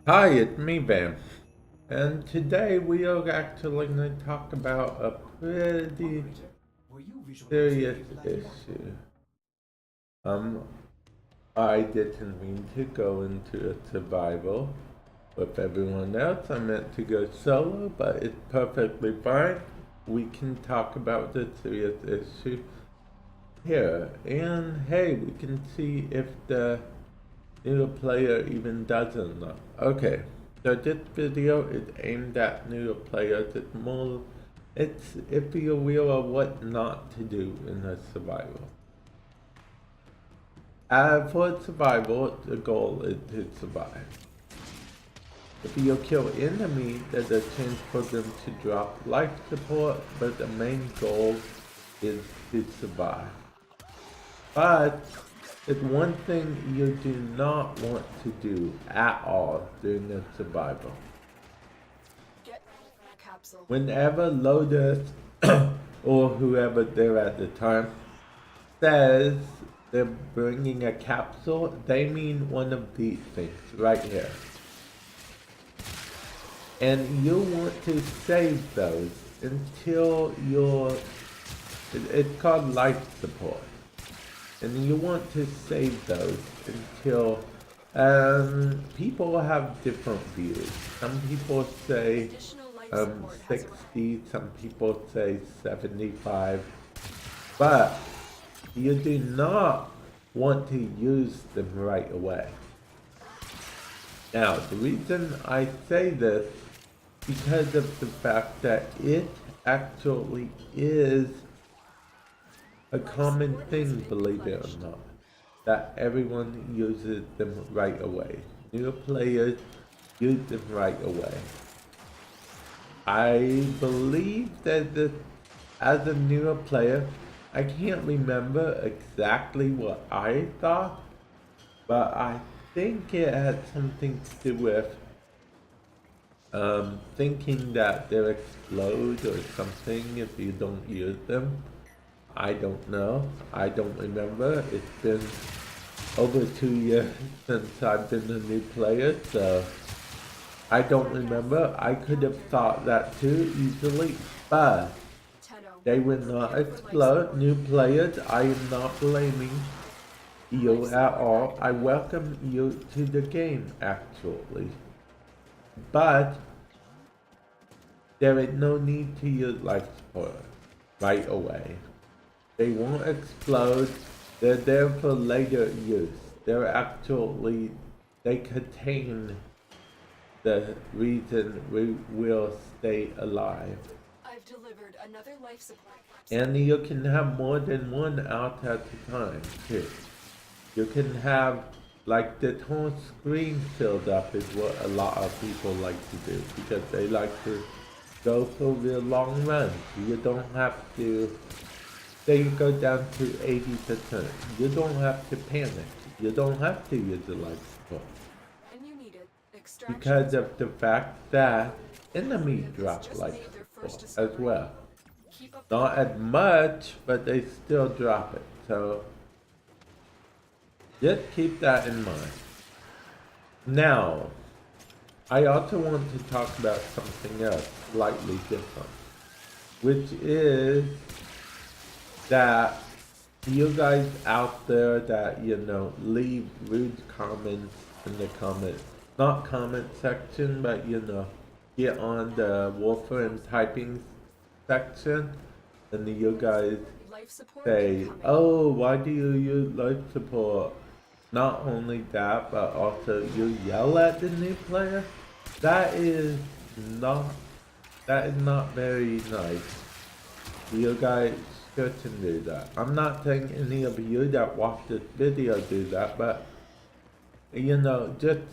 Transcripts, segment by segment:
Hi, it's me, Bam. And today we are actually going to talk about a pretty serious issue. Um, I didn't mean to go into a survival with everyone else. I meant to go solo, but it's perfectly fine. We can talk about the serious issue here. And hey, we can see if the new player even does or not. Okay, so this video is aimed at new players. It's if you're aware of what not to do in a survival. For survival, the goal is to survive. If you kill enemies, there's a chance for them to drop life support, but the main goal is to survive. But it's one thing you do not want to do at all during a survival. Whenever Lotus or whoever there at the time says they're bringing a capsule, they mean one of these things right here. And you want to save those until it's called life support. And you want to save those until people have different views. Some people say 60, some people say 75, but you do not want to use them right away. Now, the reason I say this because of the fact that it actually is a common thing, believe it or not, that everyone uses them right away. New players use them right away. I believe that as a newer player, I can't remember exactly what I thought, but I think it had something to do with thinking that they'll explode or something if you don't use them. I don't know. I don't remember. It's been over 2 years since I've been a new player, so I don't remember. I could have thought that too easily, but they will not explode. New players, I am not blaming you at all. I welcome you to the game, actually. But there is no need to use life support right away. They won't explode. They're there for later use. They contain the reason we will stay alive. I've delivered another life support capsule. And you can have more than one out at a time, too. You can have, like, the whole screen filled up is what a lot of people like to do because they like to go for real long runs. You don't have to, say you go down to 80%. You don't have to panic. You don't have to use the life support because of the fact that enemies drop life support as well. Not as much, but they still drop it. So just keep that in mind. Now, I also want to talk about something else slightly different, which is that you guys out there that, leave rude comments in the not comment section, but, get on the Warframe typing section, and you guys say, oh, why do you use life support? Not only that, but also you yell at the new player. That is not very nice. You guys shouldn't do that. I'm not saying any of you that watch this video do that, but just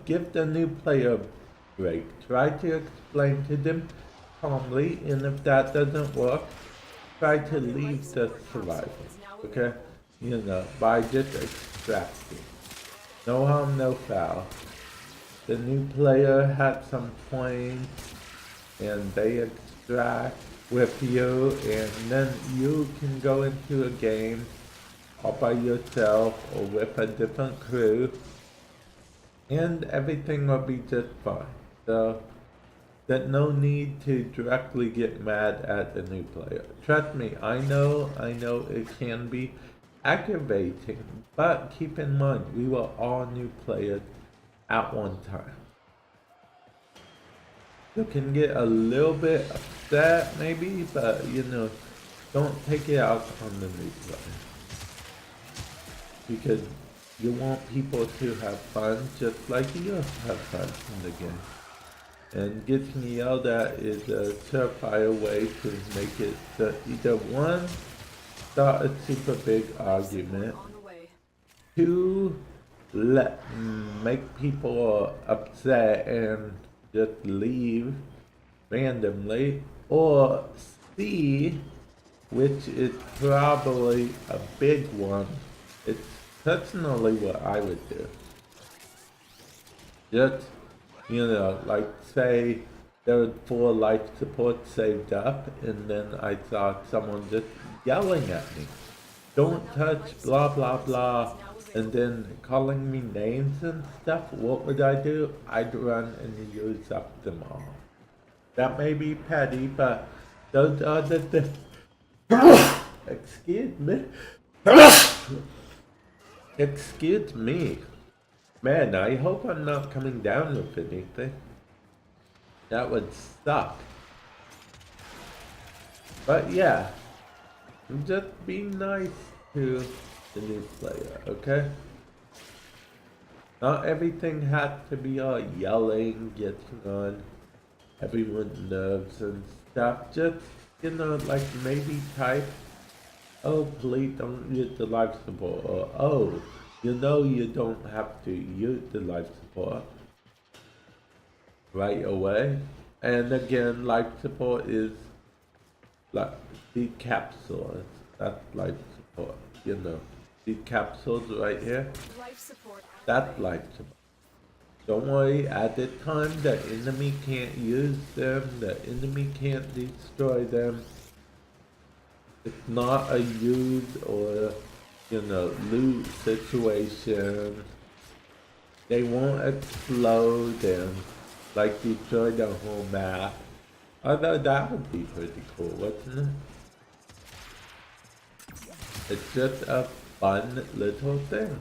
give the new player a break. Try to explain to them calmly, and if that doesn't work, try to leave the survival. Okay? By just extracting. No harm, no foul. The new player had some points, and they extract with you, and then you can go into a game all by yourself or with a different crew and everything will be just fine. So, that no need to directly get mad at the new player. Trust me, I know it can be aggravating, but keep in mind, we were all new players at one time. You can get a little bit upset maybe, but don't take it out on the new player. Because you want people to have fun just like you have fun in the game. And getting yelled at is a surefire way to make it either one, start a super big argument, two, make people upset and just leave randomly, or C, which is probably a big one. It's personally what I would do. Just, like say there were 4 life supports saved up, and then I saw someone just yelling at me. Don't touch blah blah blah, and then calling me names and stuff. What would I do? I'd run and use up them all. That may be petty, but those are the excuse me. Excuse me. Man, I hope I'm not coming down with anything. That would suck. But yeah, just be nice to the new player, okay? Not everything has to be all yelling, getting on everyone's nerves and stuff. Just, like maybe type, oh, please don't use the life support, or oh, you don't have to use the life support right away. And again, life support is like the capsules. That's life support, The capsules right here. That's life support. Don't worry, at the time the enemy can't use them, the enemy can't destroy them. It's not a use or lose situation. They won't explode and like destroy the whole map. Although that would be pretty cool, wouldn't it? It's just a fun little thing.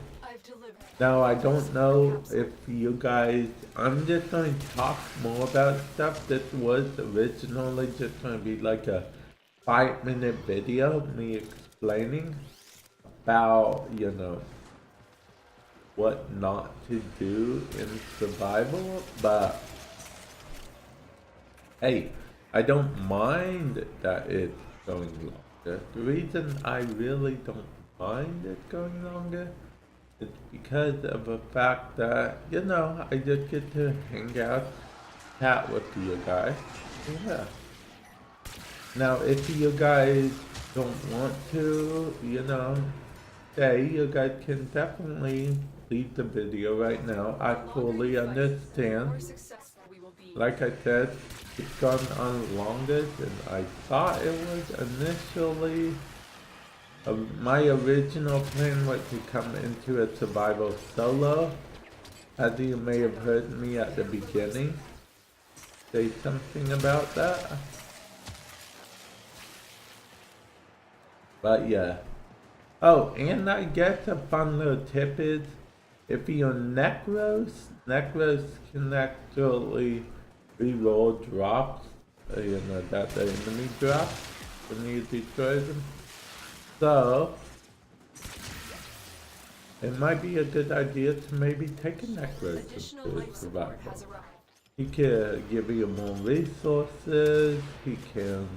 Now I don't know if you guys, I'm just going to talk more about stuff. This was originally just going to be like a 5-minute video, me explaining about, what not to do in survival, but hey, I don't mind that it's going longer. The reason I really don't mind it going longer is because of the fact that, I just get to hang out, chat with you guys. Yeah. Now, if you guys don't want to, say, you guys can definitely leave the video right now. I fully understand. Like I said, it's gone on longer than I thought it was initially. My original plan was to come into a survival solo. As you may have heard me at the beginning say something about that. But yeah. Oh, and I guess a fun little tip is, if you're Necros can actually reroll drops, that the enemy drops when you destroy them. So, it might be a good idea to maybe take a Necros into survival. He can give you more resources, he can,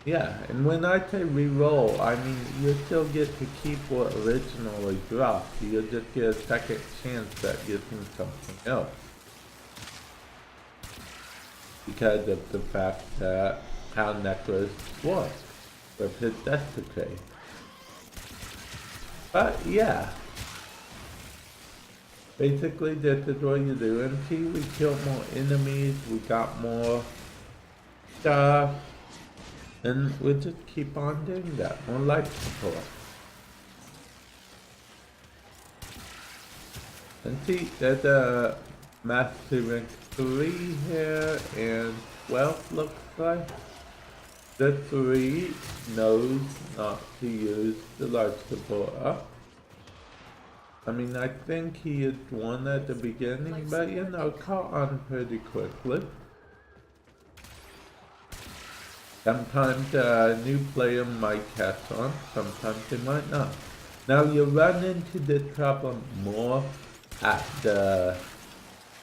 yeah, and when I say reroll, I mean you still get to keep what originally dropped. You'll just get a second chance at getting something else. Because of the fact that how Necros was with his Desecrate. But yeah. Basically this is what you do. Until we kill more enemies, we got more stuff. And we'll just keep on doing that. More life support. And see, there's a Master Rank 3 here, and 12 looks like. The 3 knows not to use the large supporter. I mean, I think he had won at the beginning, but you know, caught on pretty quickly. Sometimes a new player might catch on, sometimes they might not. Now you run into this problem more at the,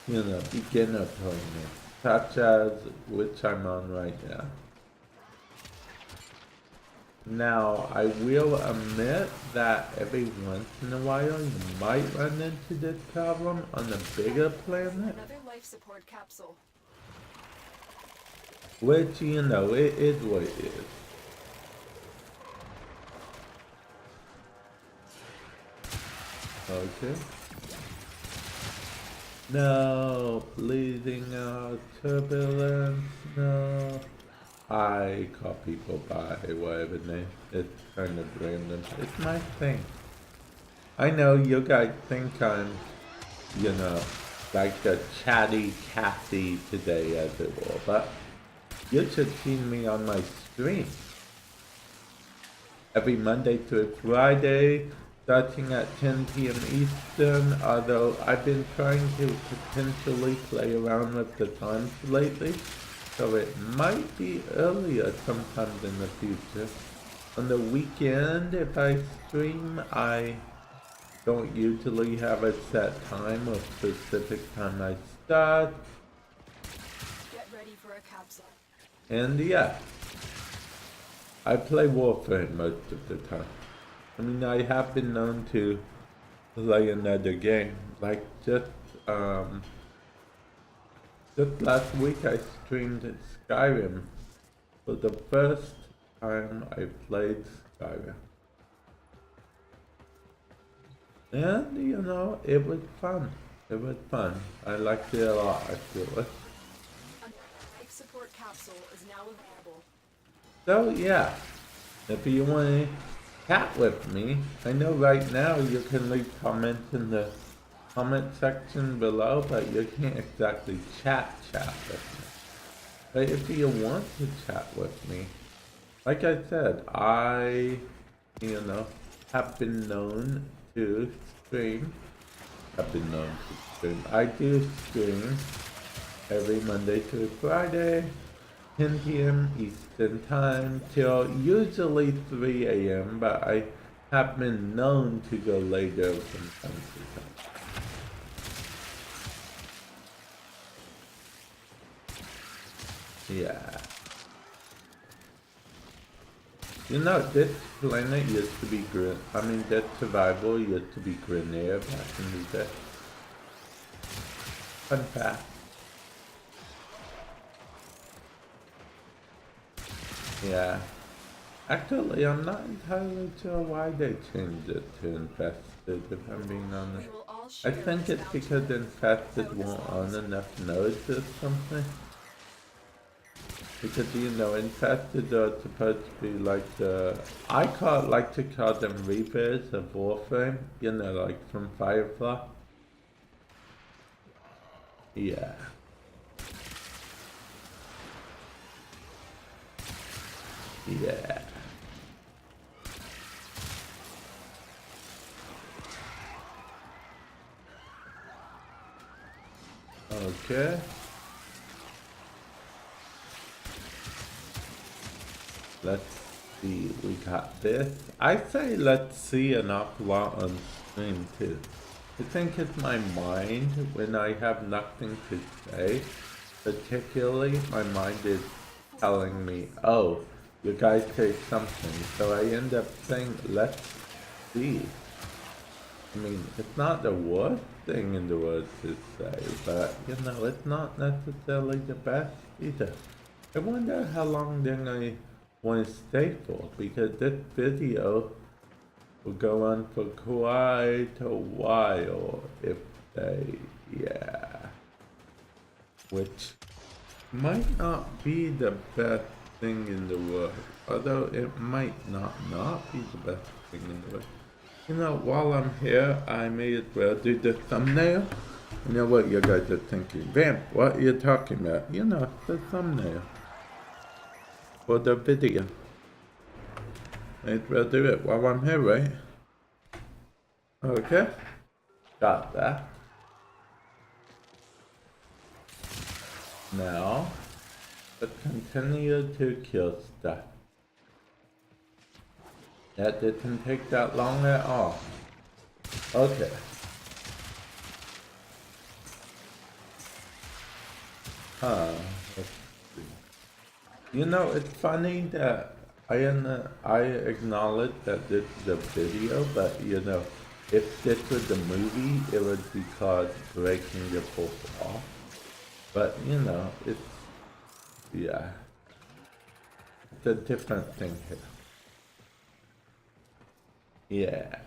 beginner tournament, such as which I'm on right now. Now, I will admit that every once in a while you might run into this problem on a bigger planet. Another life support capsule. Which, it is what it is. Okay. No, bleeding out, turbulence, no. I call people by whatever name. It's kind of random. It's my thing. I know you guys think I'm, like the chatty Cathy today, as it were, but you should see me on my stream. Every Monday through Friday, starting at 10 p.m. Eastern, although I've been trying to potentially play around with the times lately. So it might be earlier sometimes in the future. On the weekend, if I stream, I don't usually have a set time or specific time I start. Get ready for a capsule. And yeah, I play Warframe most of the time. I mean, I have been known to play another game, like just last week I streamed Skyrim for the first time I played Skyrim. And it was fun. It was fun. I liked it a lot, I feel it. A life support capsule is now available. So yeah, if you want to chat with me, I know right now you can leave comments in the comment section below, but you can't exactly chat with me. But if you want to chat with me, like I said, I, have been known to stream. I do stream every Monday through Friday, 10 p.m. Eastern time till usually 3 a.m., but I have been known to go later from time to time. Yeah. This planet used to be Dead Survival used to be Grenier back in the day. Fun fact. Yeah. Actually, I'm not entirely sure why they changed it to Infested, if I'm being honest. I think it's because Infested won't own enough nodes or something. Because, Infested are supposed to be like I like to call them Reapers of Warframe, like from Firefly. Yeah. Yeah. Okay. Let's see, we got this. I say let's see an awful lot on stream too. I think it's my mind when I have nothing to say. Particularly, my mind is telling me, oh, you guys say something. So I end up saying, let's see. I mean, it's not the worst thing in the world to say, but, it's not necessarily the best either. I wonder how long they're going to want to stay for, because this video will go on for quite a while if they, yeah. Which might not be the best thing in the world, although it might not be the best thing in the world. You know, while I'm here, I may as well do the thumbnail. You know what you guys are thinking? Vamp, what are you talking about? You know, the thumbnail for the video. May as well do it while I'm here, right? Okay. Got that. Now, let's continue to kill stuff. That didn't take that long at all. Okay. Let's see. You know, it's funny that I acknowledge that this is a video, but you know, if this was a movie, it would be called Breaking the Fourth Wall. But you know, yeah, it's a different thing here. Yeah.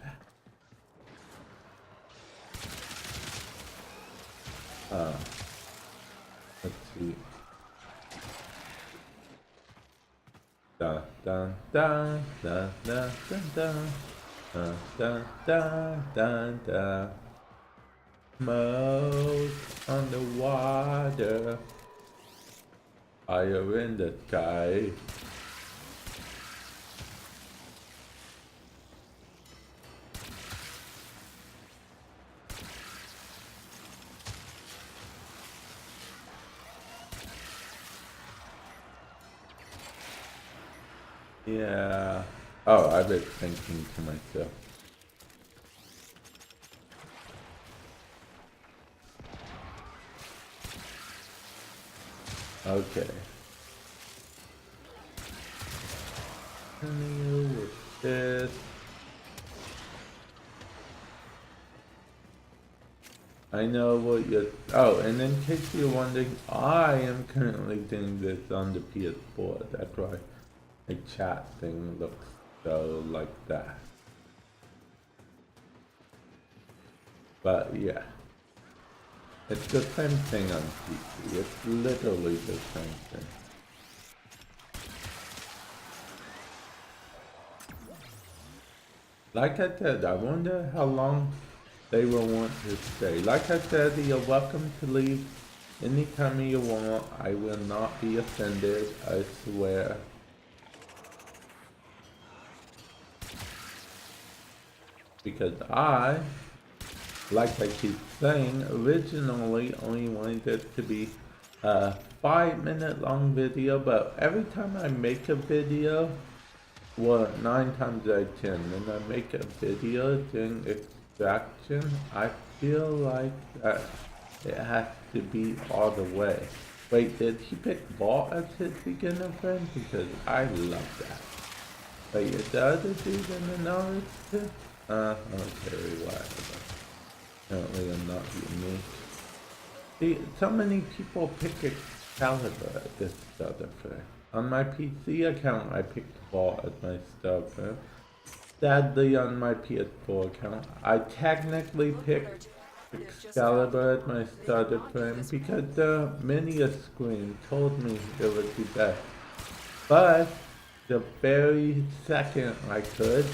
Let's see. Dun dun dun dun dun dun dun dun dun dun dun dun. Smoke on the water, fire in the sky. Yeah. Oh, I was thinking to myself. Okay. Continue with this. I know what you're. Oh, and in case you're wondering, I am currently doing this on the PS4. That's why the chat thing looks so like that. But yeah, it's the same thing on PC. It's literally the same thing. Like I said, I wonder how long they will want to stay. Like I said, you're welcome to leave anytime you want. I will not be offended, I swear. Because I, like I keep saying, originally only wanted it to be a 5-minute long video, but every time I make a video, well, 9 times out of 10, when I make a video during extraction, I feel like that it has to be all the way. Wait, did he pick Ball as his beginner friend? Because I love that. Wait, is the other dude in the knowledge too? Okay, whatever. Apparently I'm not unique. See, so many people pick Excalibur at this other thing. On my PC account, I picked Ball as my starter. Sadly, on my PS4 account, I technically picked Excalibur as my starter frame because the mini screen told me it would be best. But the very second I could,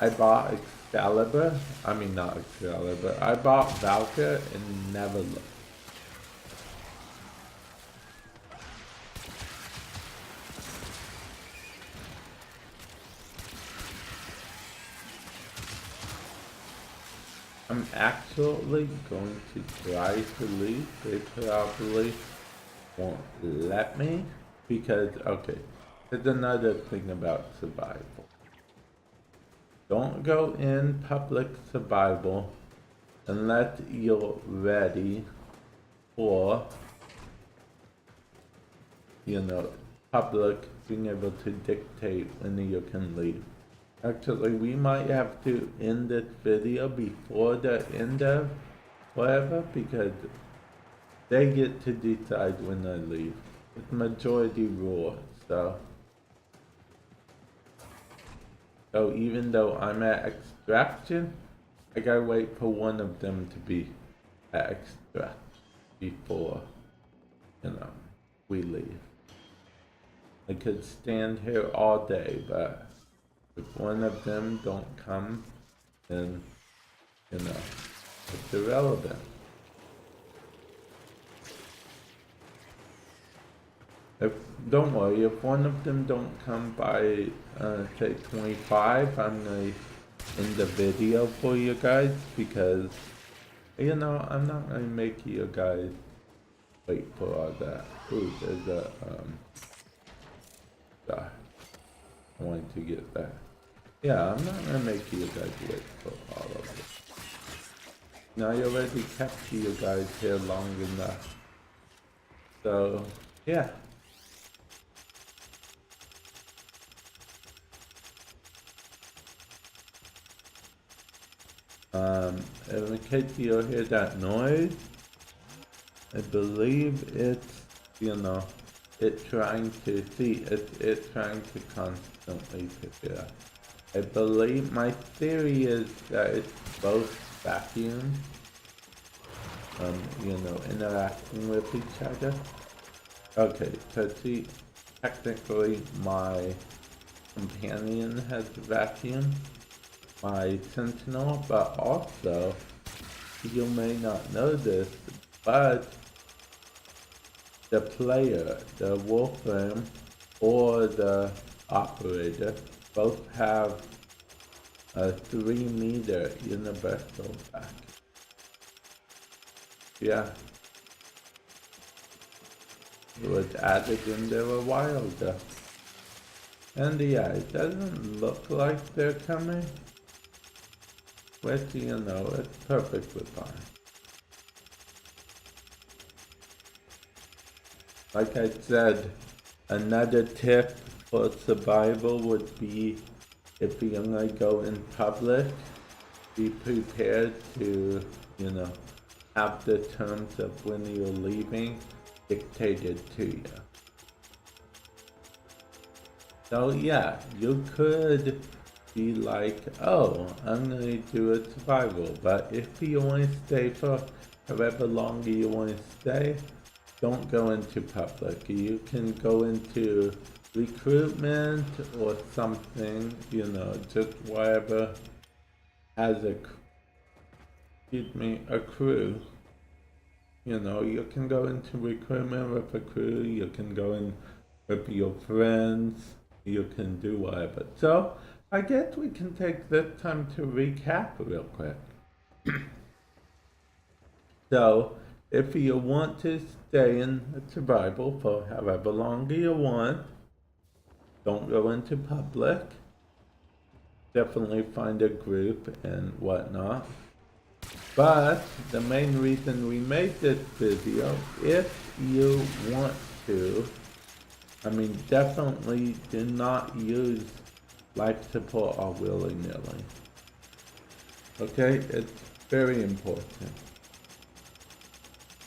I bought Excalibur. I mean, not Excalibur. I bought Valkyr and never looked. I'm actually going to try to leave. They probably won't let me because, okay, there's another thing about survival. Don't go in public survival unless you're ready for, you know, public being able to dictate when you can leave. Actually, we might have to end this video before the end of whatever because they get to decide when I leave. It's majority rule, so. So even though I'm at extraction, I gotta wait for one of them to be at extract before, you know, we leave. I could stand here all day, but if one of them don't come then, it's irrelevant. If, don't worry, if one of them don't come by, say 25, I'm gonna end the video for you guys because, I'm not gonna make you guys wait for all that. Ooh, there's a, I wanted to get that. Yeah, I'm not gonna make you guys wait for all of it. Now I already kept you guys here long enough. So, yeah. In case you hear that noise, I believe it's, it's trying to see, it's trying to constantly pick it up. I believe, my theory is that it's both vacuums, interacting with each other. Okay, so see, technically my companion has vacuum, my sentinel, but also, you may not know this, but the player, the Warframe, or the operator, both have a 3-meter universal vacuum. Yeah. It was added in there a while ago. And yeah, it doesn't look like they're coming. But it's perfectly fine. Like I said, another tip for survival would be if you're gonna go in public, be prepared to, have the terms of when you're leaving dictated to you. So yeah, you could be like, oh, I'm gonna do a survival, but if you want to stay for however long you want to stay, don't go into public. You can go into recruitment or something, just whatever has a crew. You can go into recruitment with a crew, you can go in with your friends, you can do whatever. So, I guess we can take this time to recap real quick. So, if you want to stay in survival for however long you want, don't go into public. Definitely find a group and whatnot. But the main reason we made this video, if you want to, definitely do not use life support all willy-nilly. Okay, it's very important.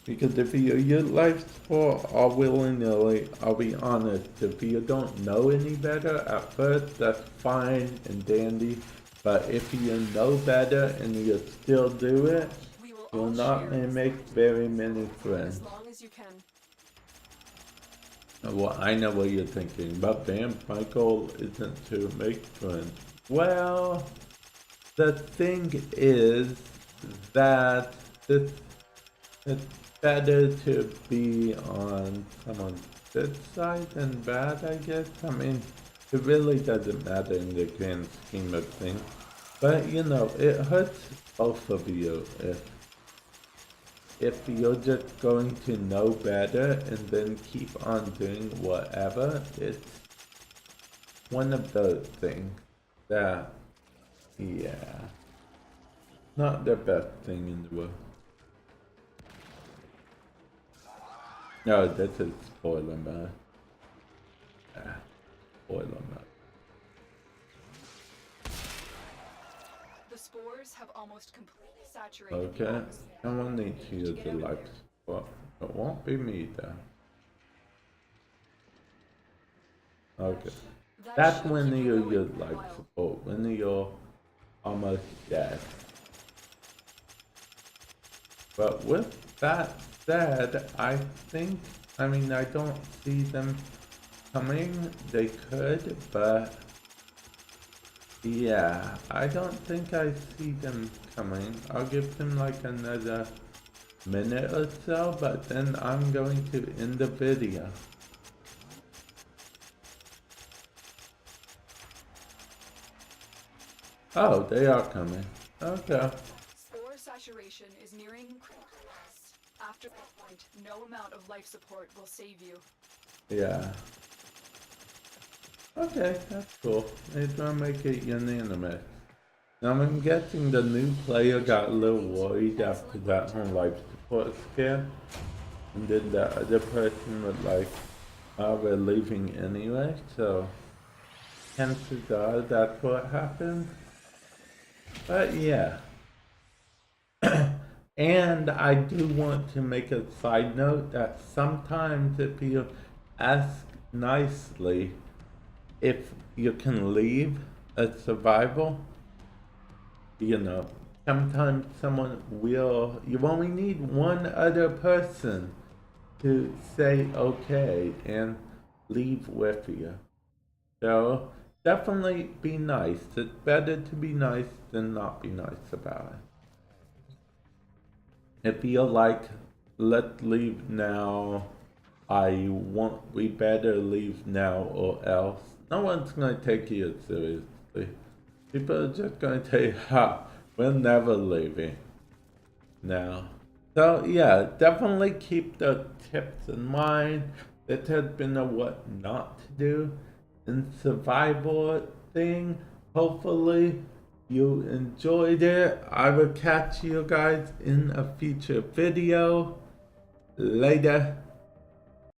Because if you use life support all willy-nilly, I'll be honest, if you don't know any better at first, that's fine and dandy. But if you know better and you still do it, you're not going to make very many friends. As long as you can. Well, I know what you're thinking, but Bam, my goal isn't to make friends. Well, the thing is that it's better to be on someone's good side than bad, I guess. It really doesn't matter in the grand scheme of things. But, it hurts both of you if you're just going to know better and then keep on doing whatever. It's one of those things that, yeah, not the best thing in the world. No, that's a spoiler, man. Yeah, spoiler, man. The spores have almost completely saturated. Okay, someone needs to use the life support. It won't be me though. Okay. That's when you use life support, when you're almost dead. But with that said, I don't see them coming. They could, but Yeah, I don't think I see them coming. I'll give them like another minute or so, but then I'm going to end the video. Oh, they are coming. Okay. Spore saturation is nearing critical mass. After that point, no amount of life support will save you. Yeah. Okay, that's cool. They're gonna make it unanimous. Now I'm guessing the new player got a little worried after that whole life support scare. And then the other person was like, oh, we're leaving anyway, so chances are that's what happened. But yeah. And I do want to make a side note that sometimes if you ask nicely if you can leave a survival, you know, sometimes someone will, you only need one other person to say okay and leave with you. So definitely be nice. It's better to be nice than not be nice about it. If you're like, let's leave now, we better leave now or else, no one's gonna take you seriously. People are just gonna tell you, ha, we're never leaving now. So yeah, definitely keep the tips in mind. It has been a what not to do in survival thing. Hopefully you enjoyed it. I will catch you guys in a future video. Later.